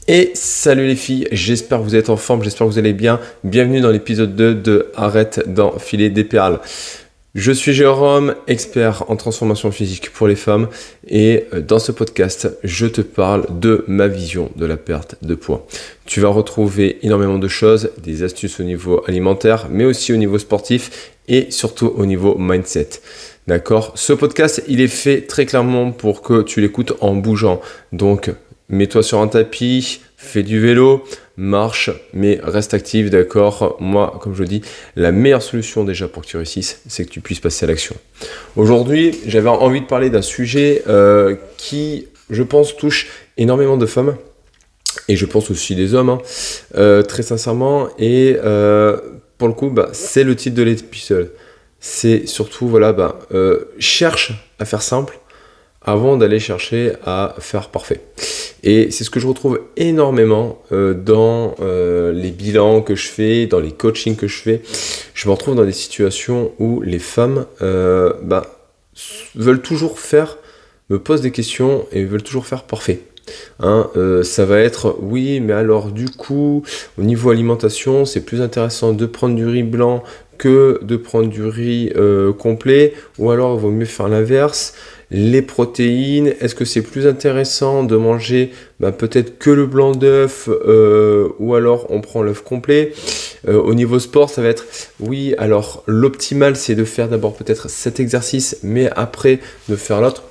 Et salut les filles, j'espère que vous êtes en forme, j'espère que vous allez bien. Bienvenue dans l'épisode 2 de Arrête d'enfiler des perles. Je suis Jérôme, expert en transformation physique pour les femmes et dans ce podcast, je te parle de ma vision de la perte de poids. Tu vas retrouver énormément de choses, des astuces au niveau alimentaire, mais aussi au niveau sportif et surtout au niveau mindset. D'accord ? Ce podcast, il est fait très clairement pour que tu l'écoutes en bougeant. Donc, mets-toi sur un tapis, fais du vélo, marche, mais reste actif, d'accord ? Moi, comme je dis, la meilleure solution déjà pour que tu réussisses, c'est que tu puisses passer à l'action. Aujourd'hui, j'avais envie de parler d'un sujet qui, je pense, touche énormément de femmes, et je pense aussi des hommes, très sincèrement, et pour le coup, c'est le titre de l'épisode. C'est surtout, cherche à faire simple avant d'aller chercher à faire parfait. Et c'est ce que je retrouve énormément dans les bilans que je fais, dans les coachings que je fais. Je me retrouve dans des situations où les femmes veulent toujours me posent des questions et veulent toujours faire parfait. Ça va être, oui, mais alors du coup, au niveau alimentation, c'est plus intéressant de prendre du riz blanc que de prendre du riz complet, ou alors il vaut mieux faire l'inverse. Les protéines, est-ce que c'est plus intéressant de manger peut-être que le blanc d'œuf ou alors on prend l'œuf complet. Au niveau sport, ça va être oui, alors l'optimal c'est de faire d'abord peut-être cet exercice mais après de faire l'autre.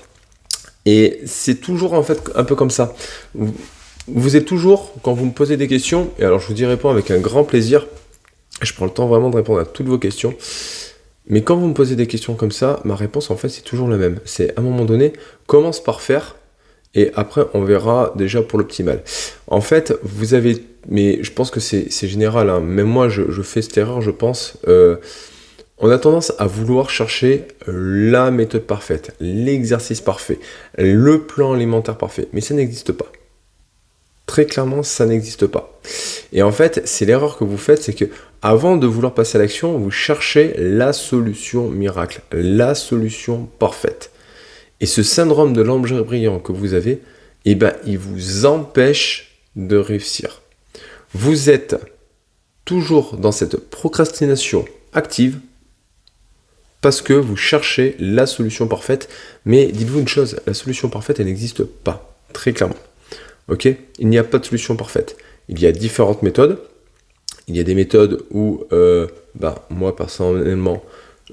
Et c'est toujours en fait un peu comme ça. Vous êtes toujours, quand vous me posez des questions, et alors je vous y réponds avec un grand plaisir, je prends le temps vraiment de répondre à toutes vos questions. Mais quand vous me posez des questions comme ça, ma réponse en fait c'est toujours la même. C'est à un moment donné, commence par faire et après on verra déjà pour l'optimal. En fait, vous avez, mais je pense que c'est général, même moi je fais cette erreur je pense. On a tendance à vouloir chercher la méthode parfaite, l'exercice parfait, le plan alimentaire parfait, mais ça n'existe pas. Très clairement, ça n'existe pas. Et en fait, c'est l'erreur que vous faites, c'est que avant de vouloir passer à l'action, vous cherchez la solution miracle, la solution parfaite. Et ce syndrome de l'embryon que vous avez, il vous empêche de réussir. Vous êtes toujours dans cette procrastination active parce que vous cherchez la solution parfaite. Mais dites-vous une chose, la solution parfaite, elle n'existe pas, très clairement. Ok ? Il n'y a pas de solution parfaite. Il y a différentes méthodes. Il y a des méthodes où, moi personnellement,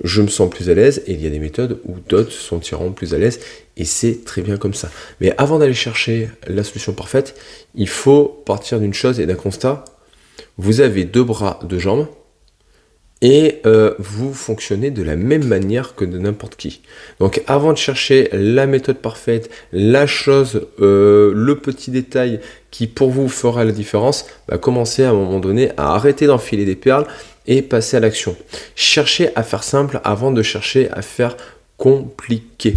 je me sens plus à l'aise. Et il y a des méthodes où d'autres se sentiront plus à l'aise. Et c'est très bien comme ça. Mais avant d'aller chercher la solution parfaite, il faut partir d'une chose et d'un constat. Vous avez 2 bras, 2 jambes. Et vous fonctionnez de la même manière que de n'importe qui. Donc avant de chercher la méthode parfaite, la chose, le petit détail qui pour vous fera la différence, commencez à un moment donné à arrêter d'enfiler des perles et passer à l'action. Cherchez à faire simple avant de chercher à faire compliqué.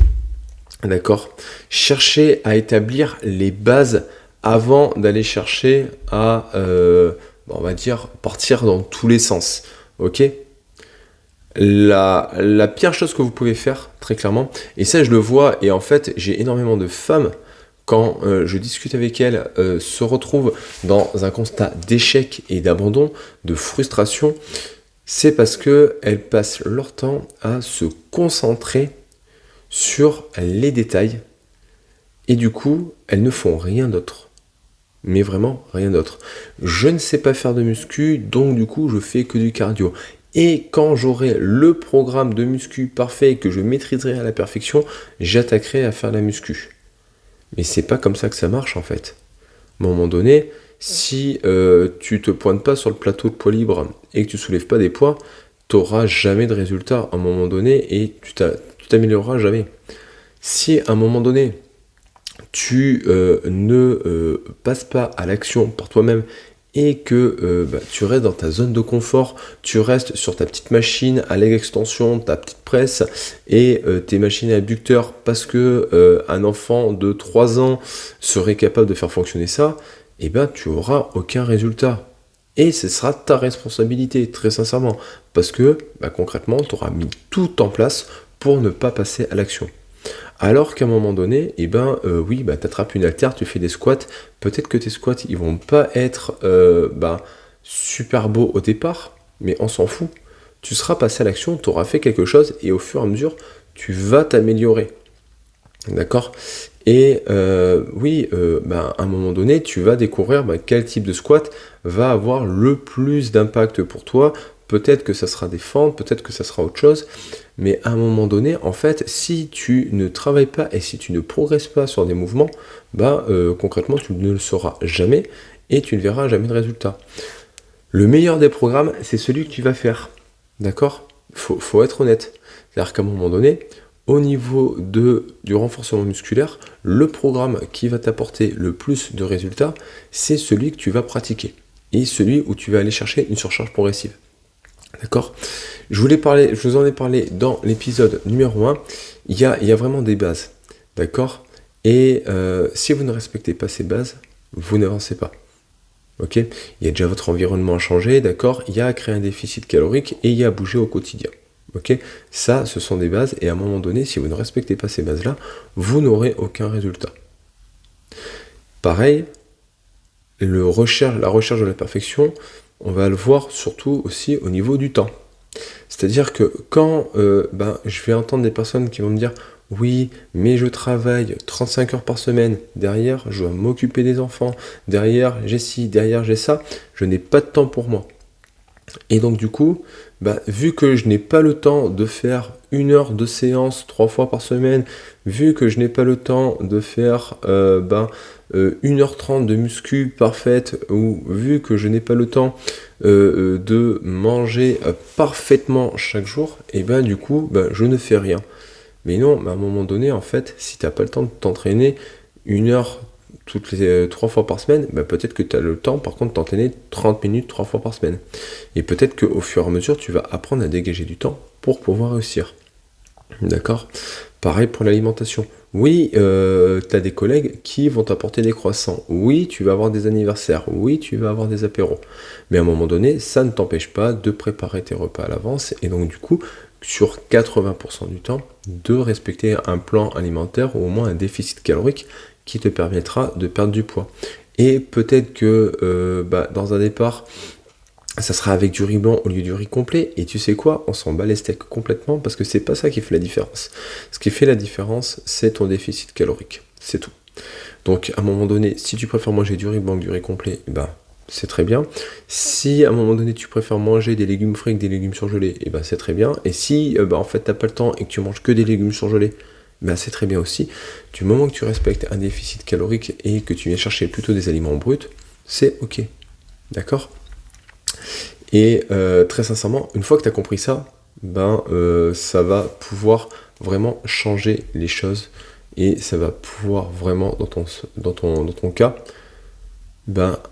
D'accord ? Cherchez à établir les bases avant d'aller chercher à, partir dans tous les sens. Ok ? La pire chose que vous pouvez faire, très clairement, et ça je le vois, et en fait j'ai énormément de femmes, quand je discute avec elles, se retrouvent dans un constat d'échec et d'abandon, de frustration, c'est parce qu'elles passent leur temps à se concentrer sur les détails, et du coup elles ne font rien d'autre. Mais vraiment rien d'autre. Je ne sais pas faire de muscu, donc du coup je fais que du cardio. Et quand j'aurai le programme de muscu parfait et que je maîtriserai à la perfection, j'attaquerai à faire la muscu. Mais c'est pas comme ça que ça marche en fait. À un moment donné, si tu te pointes pas sur le plateau de poids libre et que tu soulèves pas des poids, tu n'auras jamais de résultat à un moment donné et tu t'amélioreras jamais. Si à un moment donné, tu ne passes pas à l'action par toi-même et que tu restes dans ta zone de confort, tu restes sur ta petite machine à leg extension, ta petite presse et tes machines à abducteurs parce que un enfant de 3 ans serait capable de faire fonctionner ça, tu n'auras aucun résultat. Et ce sera ta responsabilité, très sincèrement, parce que concrètement, tu auras mis tout en place pour ne pas passer à l'action. Alors qu'à un moment donné, oui, tu attrapes une haltère, tu fais des squats, peut-être que tes squats, ils vont pas être super beaux au départ, mais on s'en fout. Tu seras passé à l'action, tu auras fait quelque chose, et au fur et à mesure, tu vas t'améliorer. D'accord? Et à un moment donné, tu vas découvrir quel type de squat va avoir le plus d'impact pour toi. Peut-être que ça sera des fentes, peut-être que ça sera autre chose. Mais à un moment donné, en fait, si tu ne travailles pas et si tu ne progresses pas sur des mouvements, concrètement, tu ne le sauras jamais et tu ne verras jamais de résultat. Le meilleur des programmes, c'est celui que tu vas faire. D'accord? Faut être honnête. C'est-à-dire qu'à un moment donné, au niveau du renforcement musculaire, le programme qui va t'apporter le plus de résultats, c'est celui que tu vas pratiquer. Et celui où tu vas aller chercher une surcharge progressive. D'accord? Je vous en ai parlé dans l'épisode numéro 1. Il y a vraiment des bases. D'accord? Et si vous ne respectez pas ces bases, vous n'avancez pas. Ok? Il y a déjà votre environnement à changer, d'accord? Il y a à créer un déficit calorique et il y a à bouger au quotidien. Ok? Ça, ce sont des bases, et à un moment donné, si vous ne respectez pas ces bases-là, vous n'aurez aucun résultat. Pareil, la recherche de la perfection, on va le voir surtout aussi au niveau du temps. C'est-à-dire que quand je vais entendre des personnes qui vont me dire « Oui, mais je travaille 35 heures par semaine, derrière, je dois m'occuper des enfants, derrière, j'ai ci, derrière, j'ai ça, je n'ai pas de temps pour moi. » Et donc du coup, vu que je n'ai pas le temps de faire 1 heure de séance 3 fois par semaine, vu que je n'ai pas le temps de faire 1h30 de muscu parfaite, ou vu que je n'ai pas le temps de manger parfaitement chaque jour, et du coup, je ne fais rien. Mais non, à un moment donné, en fait, si tu n'as pas le temps de t'entraîner 1 heure toutes les 3 fois par semaine, peut-être que tu as le temps par contre de t'entraîner 30 minutes 3 fois par semaine. Et peut-être qu'au fur et à mesure, tu vas apprendre à dégager du temps pour pouvoir réussir. D'accord? Pareil pour l'alimentation. Oui, tu as des collègues qui vont t'apporter des croissants. Oui, tu vas avoir des anniversaires. Oui, tu vas avoir des apéros. Mais à un moment donné, ça ne t'empêche pas de préparer tes repas à l'avance. Et donc du coup, sur 80% du temps, de respecter un plan alimentaire ou au moins un déficit calorique qui te permettra de perdre du poids. Et peut-être que dans un départ, ça sera avec du riz blanc au lieu du riz complet, et tu sais quoi, on s'en bat les steaks complètement, parce que c'est pas ça qui fait la différence. Ce qui fait la différence, c'est ton déficit calorique, c'est tout. Donc à un moment donné, si tu préfères manger du riz blanc que du riz complet, c'est très bien. Si à un moment donné tu préfères manger des légumes frais que des légumes surgelés, c'est très bien. Et si en fait t'as pas le temps et que tu manges que des légumes surgelés, c'est très bien aussi. Du moment que tu respectes un déficit calorique et que tu viens chercher plutôt des aliments bruts, c'est ok. D'accord? Et très sincèrement, une fois que tu as compris ça, ça va pouvoir vraiment changer les choses, et ça va pouvoir vraiment, dans ton cas,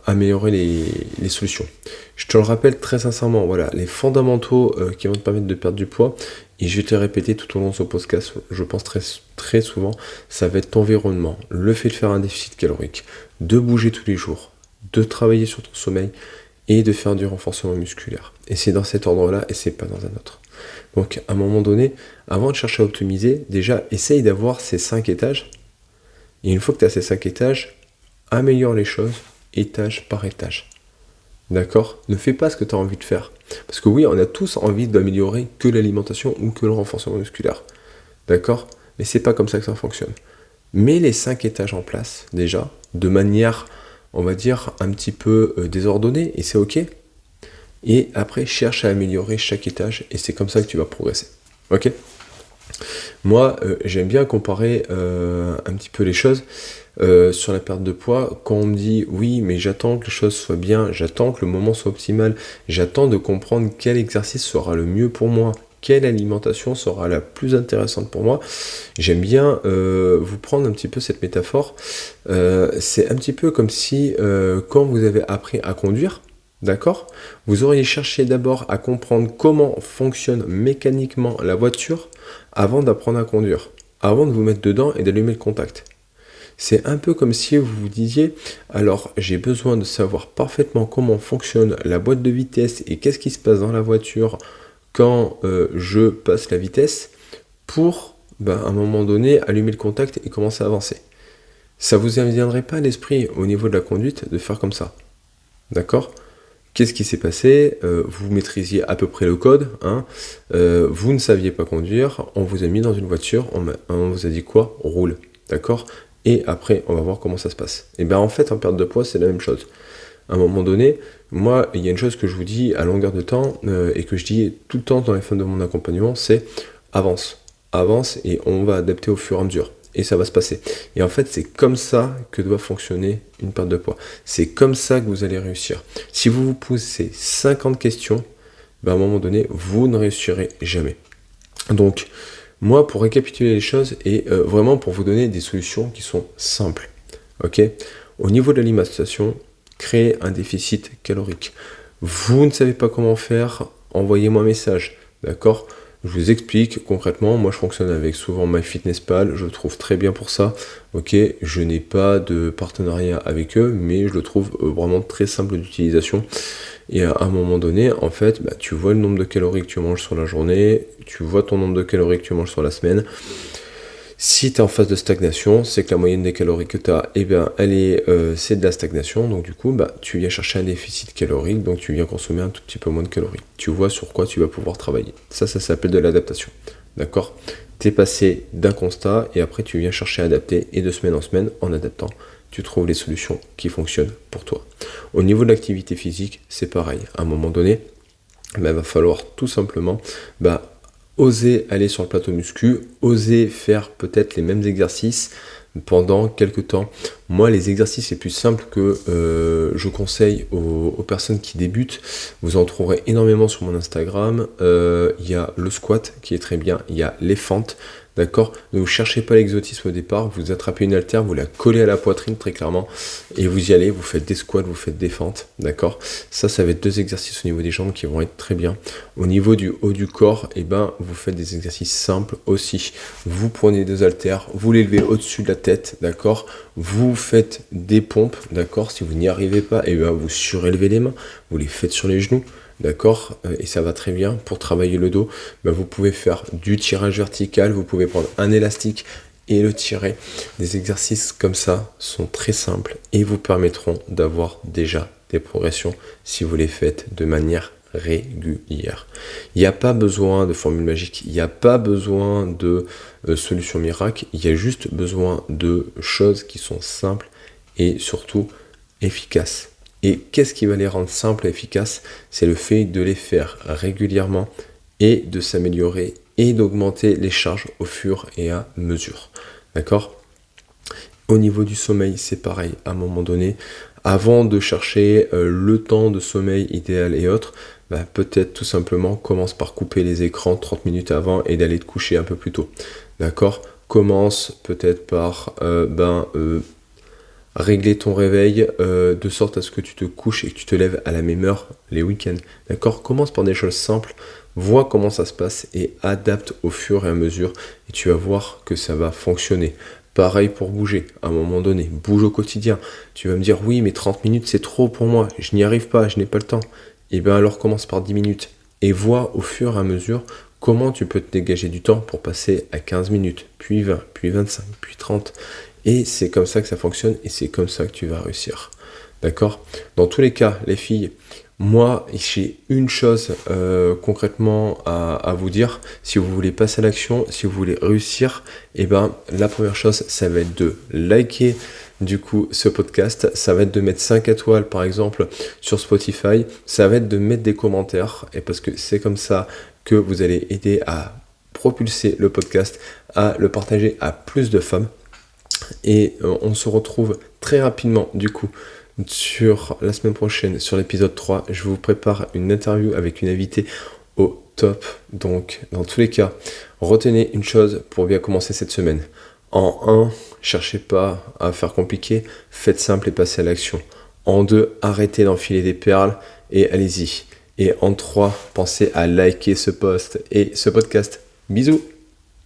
améliorer les solutions. Je te le rappelle très sincèrement, voilà, les fondamentaux qui vont te permettre de perdre du poids, et je vais te les répéter tout au long de ce podcast, je pense très, très souvent, ça va être ton environnement, le fait de faire un déficit calorique, de bouger tous les jours, de travailler sur ton sommeil, et de faire du renforcement musculaire. Et c'est dans cet ordre-là, et c'est pas dans un autre. Donc à un moment donné, avant de chercher à optimiser, déjà essaye d'avoir ces 5 étages, et une fois que tu as ces 5 étages, améliore les choses étage par étage. D'accord? Ne fais pas ce que tu as envie de faire. Parce que oui, on a tous envie d'améliorer que l'alimentation ou que le renforcement musculaire. D'accord? Mais c'est pas comme ça que ça fonctionne. Mets les 5 étages en place, déjà, de manière, on va dire, un petit peu désordonnée, et c'est ok. Et après, cherche à améliorer chaque étage, et c'est comme ça que tu vas progresser. Ok? Moi, j'aime bien comparer un petit peu les choses sur la perte de poids. Quand on me dit oui, mais j'attends que les choses soient bien, j'attends que le moment soit optimal, j'attends de comprendre quel exercice sera le mieux pour moi, quelle alimentation sera la plus intéressante pour moi. J'aime bien vous prendre un petit peu cette métaphore. C'est un petit peu comme si quand vous avez appris à conduire, d'accord, vous auriez cherché d'abord à comprendre comment fonctionne mécaniquement la voiture avant d'apprendre à conduire, avant de vous mettre dedans et d'allumer le contact. C'est un peu comme si vous vous disiez, alors j'ai besoin de savoir parfaitement comment fonctionne la boîte de vitesse et qu'est-ce qui se passe dans la voiture quand je passe la vitesse pour à un moment donné, allumez le contact et commencez à avancer. Ça vous viendrait pas à l'esprit au niveau de la conduite de faire comme ça. D'accord ? Qu'est-ce qui s'est passé ? Vous maîtrisiez à peu près le code, vous ne saviez pas conduire, on vous a mis dans une voiture, on vous a dit quoi ? Roule, d'accord ? Et après, on va voir comment ça se passe. Et bien en fait, en perte de poids, c'est la même chose. À un moment donné, moi, il y a une chose que je vous dis à longueur de temps, et que je dis tout le temps dans les fins de mon accompagnement, c'est avance et on va adapter au fur et à mesure. Et ça va se passer. Et en fait, c'est comme ça que doit fonctionner une perte de poids. C'est comme ça que vous allez réussir. Si vous vous posez 50 questions, à un moment donné, vous ne réussirez jamais. Donc, moi, pour récapituler les choses et vraiment pour vous donner des solutions qui sont simples. Ok ? Au niveau de l'alimentation, créez un déficit calorique. Vous ne savez pas comment faire, envoyez-moi un message. D'accord ? Je vous explique concrètement, moi je fonctionne avec souvent MyFitnessPal, je le trouve très bien pour ça. Ok, je n'ai pas de partenariat avec eux, mais je le trouve vraiment très simple d'utilisation. Et à un moment donné, en fait, tu vois le nombre de calories que tu manges sur la journée, tu vois ton nombre de calories que tu manges sur la semaine. Si tu es en phase de stagnation, c'est que la moyenne des calories que tu as, c'est de la stagnation. Donc du coup, tu viens chercher un déficit calorique, donc tu viens consommer un tout petit peu moins de calories. Tu vois sur quoi tu vas pouvoir travailler. Ça s'appelle de l'adaptation. D'accord ? Tu es passé d'un constat et après tu viens chercher à adapter. Et de semaine en semaine, en adaptant, tu trouves les solutions qui fonctionnent pour toi. Au niveau de l'activité physique, c'est pareil. À un moment donné, il va falloir tout simplement oser aller sur le plateau muscu, oser faire peut-être les mêmes exercices pendant quelques temps. Moi, les exercices les plus simples que je conseille aux personnes qui débutent, vous en trouverez énormément sur mon Instagram. Il y a le squat qui est très bien, il y a les fentes. D'accord ? Ne vous cherchez pas l'exotisme au départ, vous attrapez une haltère, vous la collez à la poitrine très clairement, et vous y allez, vous faites des squats, vous faites des fentes, d'accord ? Ça va être 2 exercices au niveau des jambes qui vont être très bien. Au niveau du haut du corps, vous faites des exercices simples aussi. Vous prenez 2 haltères, vous les levez au-dessus de la tête, d'accord ? Vous faites des pompes, d'accord ? Si vous n'y arrivez pas, vous surélevez les mains, vous les faites sur les genoux. D'accord ? Et ça va très bien. Pour travailler le dos, vous pouvez faire du tirage vertical, vous pouvez prendre un élastique et le tirer. Des exercices comme ça sont très simples et vous permettront d'avoir déjà des progressions si vous les faites de manière régulière. Il n'y a pas besoin de formule magique, il n'y a pas besoin de solution miracle, il y a juste besoin de choses qui sont simples et surtout efficaces. Et qu'est-ce qui va les rendre simples et efficaces ? C'est le fait de les faire régulièrement et de s'améliorer et d'augmenter les charges au fur et à mesure. D'accord ? Au niveau du sommeil, c'est pareil. À un moment donné, avant de chercher le temps de sommeil idéal et autres, peut-être tout simplement commence par couper les écrans 30 minutes avant et d'aller te coucher un peu plus tôt. D'accord ? Commence peut-être par régler ton réveil de sorte à ce que tu te couches et que tu te lèves à la même heure les week-ends. D'accord ? Commence par des choses simples, vois comment ça se passe et adapte au fur et à mesure et tu vas voir que ça va fonctionner. Pareil pour bouger, à un moment donné, bouge au quotidien. Tu vas me dire, oui, mais 30 minutes, c'est trop pour moi, je n'y arrive pas, je n'ai pas le temps. Et bien alors commence par 10 minutes et vois au fur et à mesure comment tu peux te dégager du temps pour passer à 15 minutes, puis 20, puis 25, puis 30. Et c'est comme ça que ça fonctionne et c'est comme ça que tu vas réussir. D'accord ? Dans tous les cas, les filles, moi, j'ai une chose concrètement à vous dire. Si vous voulez passer à l'action, si vous voulez réussir, la première chose, ça va être de liker du coup ce podcast. Ça va être de mettre 5 étoiles par exemple sur Spotify. Ça va être de mettre des commentaires. Et parce que c'est comme ça que vous allez aider à propulser le podcast, à le partager à plus de femmes. Et on se retrouve très rapidement du coup sur la semaine prochaine sur l'épisode 3. Je vous prépare une interview avec une invitée au top. Donc dans tous les cas, retenez une chose pour bien commencer cette semaine. En 1, cherchez pas à faire compliqué, faites simple et passez à l'action. En 2, arrêtez d'enfiler des perles et allez-y. Et en 3, pensez à liker ce post et ce podcast. Bisous.